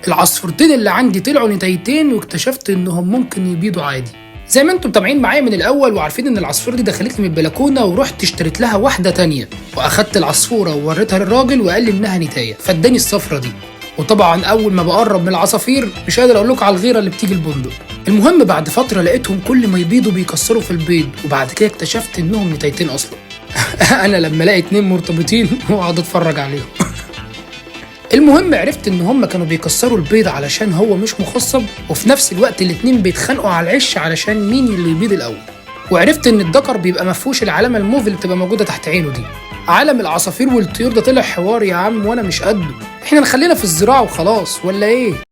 العصفورتين اللي عندي طلعوا نتايتين، واكتشفت انهم ممكن يبيضوا عادي. زي ما انتم متابعين معايا من الاول وعارفين ان العصفوره دي دخلت لي من البلكونه، ورحت اشتريت لها واحده تانية، واخدت العصفوره ووريتها للراجل وقال لي انها نتايه، فاداني الصفرة دي. وطبعا اول ما بقرب من العصافير مش قادر اقول لكم على الغيره اللي بتيجي البندق. المهم بعد فتره لقيتهم كل ما يبيضوا بيكسروا في البيض، وبعد كده اكتشفت انهم نتايتين اصلا. انا لما الاقي اتنين مرتبطين واقعد اتفرج عليهم. المهم عرفت ان هم كانوا بيكسروا البيض علشان هو مش مخصب، وفي نفس الوقت الاتنين بيتخانقوا على العش علشان مين اللي يبيض الاول. وعرفت ان الذكر بيبقى مفهوش العلامه الموف اللي بتبقى موجوده تحت عينه دي. عالم العصافير والطيور ده طلع حوار يا عم وانا مش قده. احنا نخلينا في الزراعه وخلاص ولا ايه؟